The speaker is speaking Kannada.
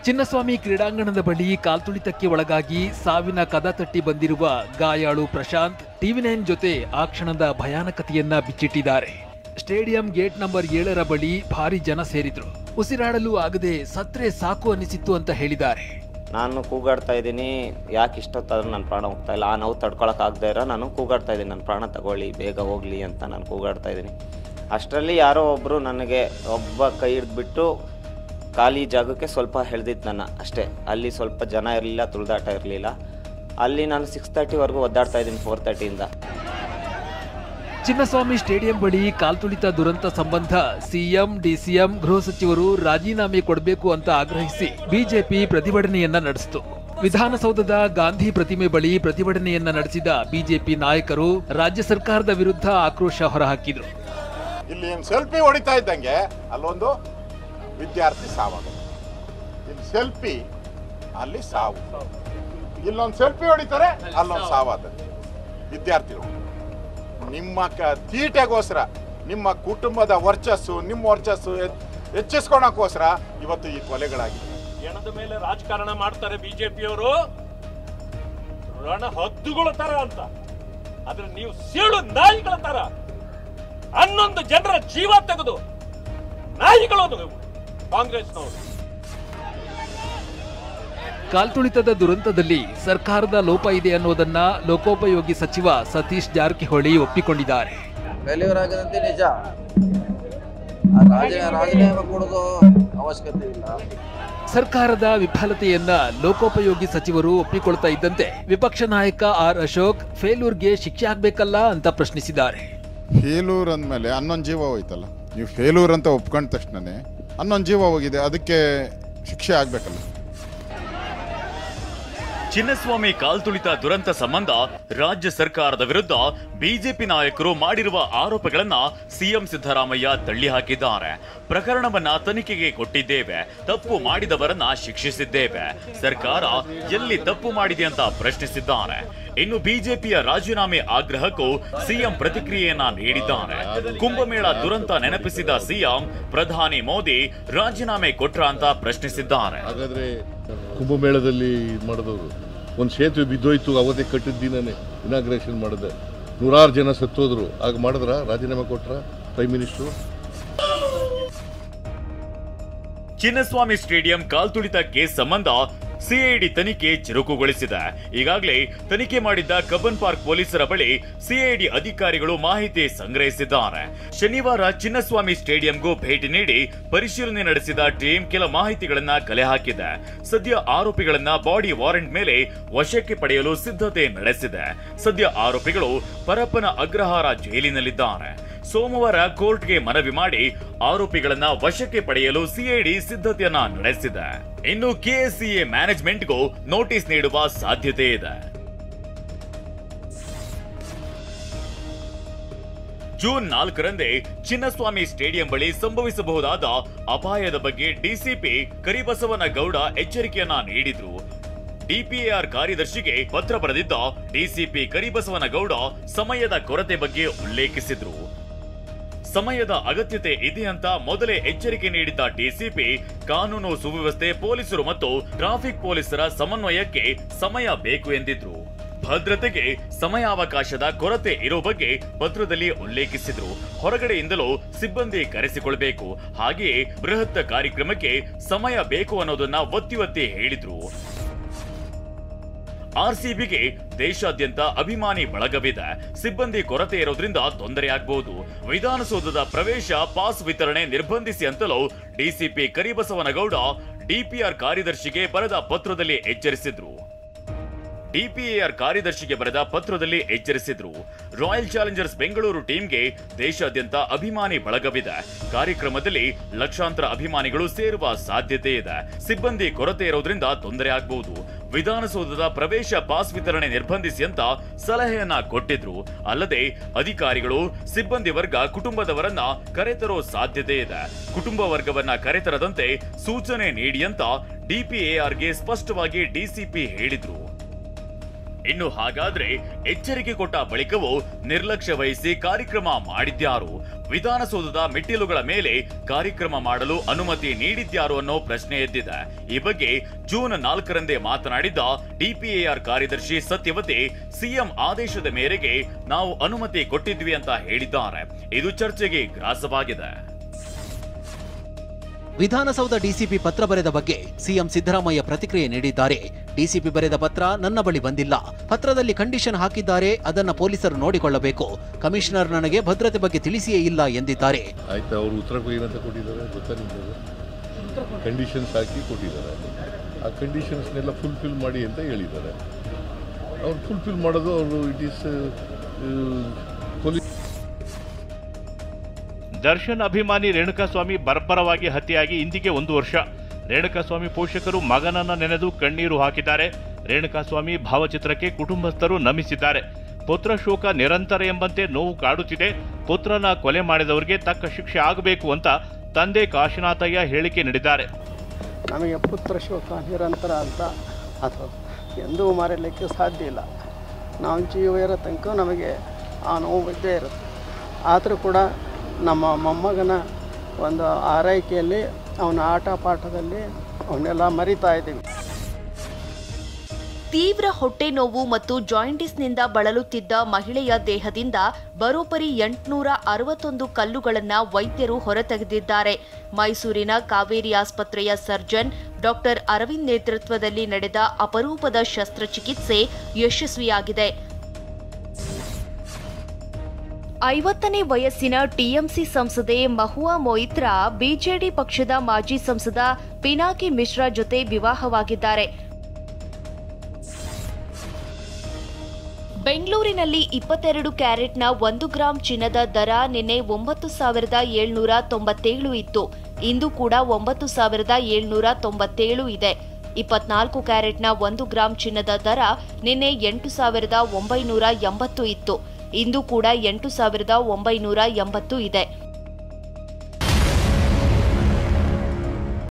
ಚಿನ್ನಸ್ವಾಮಿ ಕ್ರೀಡಾಂಗಣದ ಬಳಿ ಕಾಲ್ತುಳಿತಕ್ಕೆ ಒಳಗಾಗಿ ಸಾವಿನ ಕದ ತಟ್ಟಿ ಬಂದಿರುವ ಗಾಯಾಳು ಪ್ರಶಾಂತ್ ಟಿವಿ9 ಜೊತೆ ಆ ಕ್ಷಣದ ಭಯಾನಕತೆಯನ್ನ ಬಿಚ್ಚಿಟ್ಟಿದ್ದಾರೆ. ಸ್ಟೇಡಿಯಂ ಗೇಟ್ ನಂಬರ್ 7ರ ಬಳಿ ಭಾರಿ ಜನ ಸೇರಿದ್ರು. ಉಸಿರಾಡಲು ಆಗದೆ ಸತ್ರೆ ಸಾಕು ಅನಿಸಿತ್ತು ಅಂತ ಹೇಳಿದ್ದಾರೆ. ನಾನು ಕೂಗಾಡ್ತಾ ಇದ್ದೀನಿ, ಯಾಕೆ ಇಷ್ಟೊತ್ತಾದ್ರೂ ನನ್ನ ಪ್ರಾಣ ಹೋಗ್ತಾ ಇಲ್ಲ, ಆ ನೋವು ತಡ್ಕೊಳಕ್ಕಾಗದೇ ಇರೋ ನಾನು ಕೂಗಾಡ್ತಾ ಇದ್ದೀನಿ, ನನ್ನ ಪ್ರಾಣ ತಗೊಳ್ಳಿ, ಬೇಗ ಹೋಗ್ಲಿ ಅಂತ ನಾನು ಕೂಗಾಡ್ತಾ ಇದ್ದೀನಿ. ಅಷ್ಟರಲ್ಲಿ ಯಾರೋ ಒಬ್ಬರು ನನಗೆ ಕೈ ಹಿಡಿದ್ಬಿಟ್ಟು ಖಾಲಿ ಜಾಗಕ್ಕೆ ಸ್ವಲ್ಪ ಎಳೆದಿತ್ತು ನನ್ನ ಅಷ್ಟೇ. ಅಲ್ಲಿ ಸ್ವಲ್ಪ ಜನ ಇರಲಿಲ್ಲ, ತುಳಿದಾಟ ಇರಲಿಲ್ಲ. ಅಲ್ಲಿ ನಾನು 6:30ವರೆಗೂ ಒದ್ದಾಡ್ತಾ ಇದ್ದೀನಿ 4:30ಇಂದ. ಚಿನ್ನಸ್ವಾಮಿ ಸ್ಟೇಡಿಯಂ ಬಳಿ ಕಾಲ್ತುಳಿತ ದುರಂತ ಸಂಬಂಧ ಸಿಎಂ, ಡಿಸಿಎಂ, ಗೃಹ ಸಚಿವರು ರಾಜೀನಾಮೆ ಕೊಡಬೇಕು ಅಂತ ಆಗ್ರಹಿಸಿ ಬಿಜೆಪಿ ಪ್ರತಿಭಟನೆಯನ್ನ ನಡೆಸಿತು. ವಿಧಾನಸೌಧದ ಗಾಂಧಿ ಪ್ರತಿಮೆ ಬಳಿ ಪ್ರತಿಭಟನೆಯನ್ನ ನಡೆಸಿದ ಬಿಜೆಪಿ ನಾಯಕರು ರಾಜ್ಯ ಸರ್ಕಾರದ ವಿರುದ್ಧ ಆಕ್ರೋಶ ಹೊರಹಾಕಿದ್ರು. ಇಲ್ಲಿ ಸೆಲ್ಫಿ ಹೊಡಿತಾ ಇದ್ದಂಗೆ ಅಲ್ಲೊಂದು ವಿದ್ಯಾರ್ಥಿ ಸಾವಾಗುತ್ತೆ. ಇಲ್ಲಿ ಸೆಲ್ಫಿ, ಅಲ್ಲಿ ಸಾವು. ಇಲ್ಲೊಂದು ಸೆಲ್ಫಿ ಹೊಡಿತಾರೆ, ಅಲ್ಲೊಂದು ಸಾವಾದ ವಿದ್ಯಾರ್ಥಿಗಳು. ನಿಮ್ಮ ತೀಟೆಗೋಸ್ಕರ, ನಿಮ್ಮ ಕುಟುಂಬದ ವರ್ಚಸ್ಸು, ನಿಮ್ಮ ವರ್ಚಸ್ಸು ಹೆಚ್ಚಿಸ್ಕೊಳಕ್ಕೋಸ್ಕರ ಇವತ್ತು ಈ ಕೊಲೆಗಳಾಗಿದೆ. ಜನದ ಮೇಲೆ ರಾಜಕಾರಣ ಮಾಡ್ತಾರೆ ಬಿಜೆಪಿಯವರು, ರಣ ಹದ್ದುಗಳ ತರ ಅಂತ. ಆದ್ರೆ ನೀವು ಸೀಳು ನಾಯಿಗಳ ತರ 11 ಜನರ ಜೀವ ತೆಗೆದು ನಾಯಿಗಳು ಕಾಂಗ್ರೆಸ್ನವರು. ಕಾಲ್ತುಳಿತದ ದುರಂತದಲ್ಲಿ ಸರ್ಕಾರದ ಲೋಪ ಇದೆ ಅನ್ನೋದನ್ನ ಲೋಕೋಪಯೋಗಿ ಸಚಿವ ಸತೀಶ್ ಜಾರಕಿಹೊಳಿ ಒಪ್ಪಿಕೊಂಡಿದ್ದಾರೆ. ಫೇಲ್ಯೂರ್ ಆಗದಂತೆ ನಿಜ, ರಾಜೀನಾಮೆ ಕೊಡೋದು ಅವಶ್ಯಕತೆ ಇಲ್ಲ. ಸರ್ಕಾರದ ವಿಫಲತೆಯನ್ನ ಲೋಕೋಪಯೋಗಿ ಸಚಿವರು ಒಪ್ಪಿಕೊಳ್ತಾ ಇದ್ದಂತೆ ವಿಪಕ್ಷ ನಾಯಕ ಆರ್ ಅಶೋಕ್ ಫೇಲ್ಯೂರ್ಗೆ ಶಿಕ್ಷೆ ಆಗ್ಬೇಕಲ್ಲ ಅಂತ ಪ್ರಶ್ನಿಸಿದ್ದಾರೆ. ಫೇಲ್ಯೂರ್ ಅಂದಮೇಲೆ 11 ಜೀವ ಹೋಯ್ತಲ್ಲ, ನೀವು ಫೇಲ್ಯೂರ್ ಅಂತ ಒಪ್ಕೊಂಡ ತಕ್ಷಣನೇ 11 ಜೀವ ಹೋಗಿದೆ, ಅದಕ್ಕೆ ಶಿಕ್ಷೆ ಆಗ್ಬೇಕಲ್ಲ. ಚಿನ್ನಸ್ವಾಮಿ ಕಾಲ್ತುಳಿತ ದುರಂತ ಸಂಬಂಧ ರಾಜ್ಯ ಸರ್ಕಾರದ ವಿರುದ್ಧ ಬಿಜೆಪಿ ನಾಯಕರು ಮಾಡಿರುವ ಆರೋಪಗಳನ್ನ ಸಿಎಂ ಸಿದ್ದರಾಮಯ್ಯ ತಳ್ಳಿ ಹಾಕಿದ್ದಾರೆ. ಪ್ರಕರಣವನ್ನ ತನಿಖೆಗೆ ಕೊಟ್ಟಿದ್ದೇವೆ, ತಪ್ಪು ಮಾಡಿದವರನ್ನ ಶಿಕ್ಷಿಸಿದ್ದೇವೆ, ಸರ್ಕಾರ ಎಲ್ಲಿ ತಪ್ಪು ಮಾಡಿದೆ ಅಂತ ಪ್ರಶ್ನಿಸಿದ್ದಾರೆ. ಇನ್ನು ಬಿಜೆಪಿಯ ರಾಜೀನಾಮೆ ಆಗ್ರಹಕ್ಕೂ ಸಿಎಂ ಪ್ರತಿಕ್ರಿಯೆಯನ್ನ ನೀಡಿದ್ದಾರೆ. ಕುಂಭಮೇಳ ದುರಂತ ನೆನಪಿಸಿದ ಸಿಎಂ ಪ್ರಧಾನಿ ಮೋದಿ ರಾಜೀನಾಮೆ ಕೊಟ್ರ ಅಂತ ಪ್ರಶ್ನಿಸಿದ್ದಾರೆ. ಹಾಗಾದ್ರೆ ಕುಂಭಮೇಳದಲ್ಲಿ ಮಾಡಿದವರು ಒಂದು ಸೇತುವೆ ಬಿದ್ದೋಯ್ತು, ಅವತ್ತೇ ಕಟ್ಟಿದ ದಿನನೇ ಇನಾಗ್ರೇಷನ್ ಮಾಡಿದೆ, 100 ಜನ ಸತ್ತೋದ್ರು, ಆಗ ಮಾಡಿದ್ರ ರಾಜೀನಾಮೆ ಕೊಟ್ರ ಪ್ರೈಮ್ ಮಿನಿಸ್ಟರ್? ಚಿನ್ನಸ್ವಾಮಿ ಸ್ಟೇಡಿಯಂ ಕಾಲ್ತುಳಿತ ಕೇಸ್ ಸಂಬಂಧ ಸಿಐಡಿ ತನಿಖೆ ಚುರುಕುಗೊಳಿಸಿದೆ. ಈಗಾಗಲೇ ತನಿಖೆ ಮಾಡಿದ್ದ ಕಬ್ಬನ್ ಪಾರ್ಕ್ ಪೊಲೀಸರ ಬಳಿ ಸಿಐಡಿ ಅಧಿಕಾರಿಗಳು ಮಾಹಿತಿ ಸಂಗ್ರಹಿಸಿದ್ದಾರೆ. ಶನಿವಾರ ಚಿನ್ನಸ್ವಾಮಿ ಸ್ಟೇಡಿಯಂಗೂ ಭೇಟಿ ನೀಡಿ ಪರಿಶೀಲನೆ ನಡೆಸಿದ ಟೀಮ್ ಕೆಲ ಮಾಹಿತಿಗಳನ್ನ ಕಲೆ ಹಾಕಿದೆ. ಸದ್ಯ ಆರೋಪಿಗಳನ್ನ ಬಾಡಿ ವಾರೆಂಟ್ ಮೇಲೆ ವಶಕ್ಕೆ ಪಡೆಯಲು ಸಿದ್ಧತೆ ನಡೆಸಿದೆ. ಸದ್ಯ ಆರೋಪಿಗಳು ಪರಪ್ಪನ ಅಗ್ರಹಾರ ಜೈಲಿನಲ್ಲಿದ್ದಾರೆ. ಸೋಮವಾರ ಕೋರ್ಟ್ಗೆ ಮನವಿ ಮಾಡಿ ಆರೋಪಿಗಳನ್ನ ವಶಕ್ಕೆ ಪಡೆಯಲು ಸಿಐಡಿ ಸಿದ್ಧತೆಯನ್ನ ನಡೆಸಿದೆ. ಇನ್ನು ಕೆಎಸ್ಸಿಎ ಮ್ಯಾನೇಜ್ಮೆಂಟ್ಗೂ ನೋಟಿಸ್ ನೀಡುವ ಸಾಧ್ಯತೆ ಇದೆ. ಜೂನ್ 4ರಂದೇ ಚಿನ್ನಸ್ವಾಮಿ ಸ್ಟೇಡಿಯಂ ಬಳಿ ಸಂಭವಿಸಬಹುದಾದ ಅಪಾಯದ ಬಗ್ಗೆ ಡಿಸಿಪಿ ಕರಿಬಸವನಗೌಡ ಎಚ್ಚರಿಕೆಯನ್ನ ನೀಡಿದ್ರು. ಡಿಪಿಎಆರ್ ಕಾರ್ಯದರ್ಶಿಗೆ ಪತ್ರ ಬರೆದಿದ್ದ ಡಿಸಿಪಿ ಕರಿಬಸವನಗೌಡ ಸಮಯದ ಕೊರತೆ ಬಗ್ಗೆ ಉಲ್ಲೇಖಿಸಿದ್ರು. ಸಮಯದ ಅಗತ್ಯತೆ ಇದೆ ಅಂತ ಮೊದಲೇ ಎಚ್ಚರಿಕೆ ನೀಡಿದ್ದ ಡಿಸಿಪಿ ಕಾನೂನು ಸುವ್ಯವಸ್ಥೆ, ಪೊಲೀಸರು ಮತ್ತು ಟ್ರಾಫಿಕ್ ಪೊಲೀಸರ ಸಮನ್ವಯಕ್ಕೆ ಸಮಯ ಬೇಕು ಎಂದಿದ್ರು. ಭದ್ರತೆಗೆ ಸಮಯಾವಕಾಶದ ಕೊರತೆ ಇರೋ ಬಗ್ಗೆ ಪತ್ರದಲ್ಲಿ ಉಲ್ಲೇಖಿಸಿದ್ರು. ಹೊರಗಡೆಯಿಂದಲೂ ಸಿಬ್ಬಂದಿ ಕರೆಸಿಕೊಳ್ಬೇಕು, ಹಾಗೆಯೇ ಬೃಹತ್ ಕಾರ್ಯಕ್ರಮಕ್ಕೆ ಸಮಯ ಬೇಕು ಅನ್ನೋದನ್ನ ಒತ್ತಿ ಹೇಳಿದ್ರು. ಆರ್ಸಿಬಿಗೆ ದೇಶಾದ್ಯಂತ ಅಭಿಮಾನಿ ಬಳಗವಿದೆ, ಸಿಬ್ಬಂದಿ ಕೊರತೆ ಇರೋದ್ರಿಂದ ತೊಂದರೆ ಆಗಬಹುದು. ವಿಧಾನಸೌಧದ ಪ್ರವೇಶ ಪಾಸ್ ವಿತರಣೆ ನಿರ್ಬಂಧಿಸಿ ಅಂತಲೂ ಡಿಸಿಪಿ ಕರಿಬಸವನಗೌಡ ಡಿಪಿಆರ್ ಕಾರ್ಯದರ್ಶಿಗೆ ಬರೆದ ಪತ್ರದಲ್ಲಿ ಎಚ್ಚರಿಸಿದ್ರು. ರಾಯಲ್ ಚಾಲೆಂಜರ್ಸ್ ಬೆಂಗಳೂರು ಟೀಮ್ಗೆ ದೇಶಾದ್ಯಂತ ಅಭಿಮಾನಿ ಬಳಗವಿದೆ. ಕಾರ್ಯಕ್ರಮದಲ್ಲಿ ಲಕ್ಷಾಂತರ ಅಭಿಮಾನಿಗಳು ಸೇರುವ ಸಾಧ್ಯತೆ ಇದೆ. ಸಿಬ್ಬಂದಿ ಕೊರತೆ ಇರೋದ್ರಿಂದ ತೊಂದರೆ ಆಗಬಹುದು. ವಿಧಾನಸೌಧದ ಪ್ರವೇಶ ಪಾಸ್ ವಿತರಣೆ ನಿರ್ಬಂಧಿಸಿ ಅಂತ ಸಲಹೆಯನ್ನ ಕೊಟ್ಟಿದ್ರು. ಅಲ್ಲದೆ ಅಧಿಕಾರಿಗಳು, ಸಿಬ್ಬಂದಿ ವರ್ಗ ಕುಟುಂಬದವರನ್ನ ಕರೆತರೋ ಸಾಧ್ಯತೆ ಇದೆ. ಕುಟುಂಬ ವರ್ಗವನ್ನ ಕರೆತರದಂತೆ ಸೂಚನೆ ನೀಡಿ ಅಂತ ಡಿಪಿಎಆರ್ಗೆ ಸ್ಪಷ್ಟವಾಗಿ ಡಿಸಿಪಿ ಹೇಳಿದ್ರು. ಇನ್ನು ಹಾಗಾದ್ರೆ ಎಚ್ಚರಿಕೆ ಕೊಟ್ಟ ಬಳಿಕವೂ ನಿರ್ಲಕ್ಷ್ಯ ವಹಿಸಿ ಕಾರ್ಯಕ್ರಮ ಮಾಡಿದ್ಯಾರು? ವಿಧಾನಸೌಧದ ಮೆಟ್ಟಿಲುಗಳ ಮೇಲೆ ಕಾರ್ಯಕ್ರಮ ಮಾಡಲು ಅನುಮತಿ ನೀಡಿದ್ಯಾರು ಅನ್ನೋ ಪ್ರಶ್ನೆ ಎದ್ದಿದೆ. ಈ ಬಗ್ಗೆ ಜೂನ್ 4ರಂದೇ ಮಾತನಾಡಿದ ಡಿಪಿಎಆರ್ ಕಾರ್ಯದರ್ಶಿ ಸತ್ಯವತಿ, ಸಿಎಂ ಆದೇಶದ ಮೇರೆಗೆ ನಾವು ಅನುಮತಿ ಕೊಟ್ಟಿದ್ವಿ ಅಂತ ಹೇಳಿದ್ದಾರೆ. ಇದು ಚರ್ಚೆಗೆ ಗ್ರಾಸವಾಗಿದೆ. ವಿಧಾನಸೌಧ ಡಿಸಿಪಿ ಪತ್ರ ಬರೆದ ಬಗ್ಗೆ ಸಿಎಂ ಸಿದ್ದರಾಮಯ್ಯ ಪ್ರತಿಕ್ರಿಯೆ ನೀಡಿದ್ದಾರೆ. ಡಿಸಿಪಿ ಬರೆದ ಪತ್ರ ನನ್ನ ಬಳಿ ಬಂದಿಲ್ಲ. ಪತ್ರದಲ್ಲಿ ಕಂಡೀಷನ್ ಹಾಕಿದ್ದಾರೆ, ಅದನ್ನ ಪೊಲೀಸರು ನೋಡಿಕೊಳ್ಳಬೇಕು. ಕಮಿಷನರ್ ನನಗೆ ಭದ್ರತೆ ಬಗ್ಗೆ ತಿಳಿಸಿಯೇ ಇಲ್ಲ ಎಂದಿದ್ದಾರೆ. ಆಯ್ತಾ, ಅವರು ಉತ್ತರ ಏನಂತ ಕೊಟ್ಟಿದ್ದಾರೆ ಗೊತ್ತಾ ನಿಮಗೆ? ಕಂಡೀಷನ್ಸ್ ಹಾಕಿ ಕೊಟ್ಟಿದ್ದಾರೆ. ಆ ಕಂಡೀಷನ್ಸ್ನೆಲ್ಲ ಫುಲ್ಫಿಲ್ ಮಾಡಿ ಅಂತ ಹೇಳಿದ್ದಾರೆ. ಅವ್ರು ಫುಲ್ಫಿಲ್ ಮಾಡೋದು ಅವರು ಇಟ್ ಈಸ್ ಪೊಲೀಸ್. ದರ್ಶನ್ ಅಭಿಮಾನಿ ರೇಣುಕಾಸ್ವಾಮಿ ಬರ್ಬರವಾಗಿ ಹತ್ಯೆಯಾಗಿ ಇಂದಿಗೆ 1 ವರ್ಷ. ರೇಣುಕಾಸ್ವಾಮಿ ಪೋಷಕರು ಮಗನನ್ನ ನೆನೆದು ಕಣ್ಣೀರು ಹಾಕಿದ್ದಾರೆ. ರೇಣುಕಾಸ್ವಾಮಿ ಭಾವಚಿತ್ರಕ್ಕೆ ಕುಟುಂಬಸ್ಥರು ನಮಿಸಿದ್ದಾರೆ. ಪುತ್ರ ಶೋಕ ನಿರಂತರ ಎಂಬಂತೆ ನೋವು ಕಾಡುತ್ತಿದೆ. ಪುತ್ರನ ಕೊಲೆ ಮಾಡಿದವರಿಗೆ ತಕ್ಕ ಶಿಕ್ಷೆ ಆಗಬೇಕು ಅಂತ ತಂದೆ ಕಾಶಿನಾಥಯ್ಯ ಹೇಳಿಕೆ ನೀಡಿದ್ದಾರೆ. ನಮಗೆ ಪುತ್ರ ಶೋಕ ನಿರಂತರ ಅಂತ ಅದು ಎಂದೂ ಮರೆಯಲಿಕ್ಕೆ ಸಾಧ್ಯ ಇಲ್ಲ. ನಾವು ಜೀವ ಇರೋ ತನಕ ನಮಗೆ ಆ ನೋವು ಇದ್ದೇ ಇರುತ್ತೆ. ಆದರೂ ಕೂಡ ನಮ್ಮ ಮೊಮ್ಮಗನ ಒಂದು ಆರೈಕೆಯಲ್ಲಿ ಅವನ ಆಟ ಪಾಠದಲ್ಲಿ ಅವನ್ನೆಲ್ಲ ಮರಿತಾ ಇದ್ದೀವಿ. ತೀವ್ರ ಹೊಟ್ಟೆ ನೋವು ಮತ್ತು ಜಾಯಿಂಟಿಸ್ನಿಂದ ಬಳಲುತ್ತಿದ್ದ ಮಹಿಳೆಯ ದೇಹದಿಂದ ಬರೋಬ್ಬರಿ 861 ಕಲ್ಲುಗಳನ್ನು ವೈದ್ಯರು ಹೊರತೆಗೆದಿದ್ದಾರೆ. ಮೈಸೂರಿನ ಕಾವೇರಿ ಆಸ್ಪತ್ರೆಯ ಸರ್ಜನ್ ಡಾಕ್ಟರ್ ಅರವಿಂದ್ ನೇತೃತ್ವದಲ್ಲಿ ನಡೆದ ಅಪರೂಪದ ಶಸ್ತ್ರಚಿಕಿತ್ಸೆ ಯಶಸ್ವಿಯಾಗಿದೆ. 50ನೇ ವಯಸ್ಸಿನ ಟಿಎಂಸಿ ಸಂಸದೆ ಮಹುವಾ ಮೊಯಿತ್ರಾ ಬಿಜೆಡಿ ಪಕ್ಷದ ಮಾಜಿ ಸಂಸದ ಪಿನಾಕಿ ಮಿಶ್ರಾ ಜೊತೆ ವಿವಾಹವಾಗಿದ್ದಾರೆ. ಬೆಂಗಳೂರಿನಲ್ಲಿ 22 ಕ್ಯಾರೆಟ್ನ 1 ಗ್ರಾಂ ಚಿನ್ನದ ದರ ನಿನ್ನೆ 9,797 ಇತ್ತು. ಇಂದು ಕೂಡ 9,797 ಇದೆ. 24 ಕ್ಯಾರೆಟ್ನ 1 ಗ್ರಾಂ ಚಿನ್ನದ ದರ ನಿನ್ನೆ 8,980 ಇತ್ತು. ಇಂದು ಕೂಡ 8,980 ಇದೆ.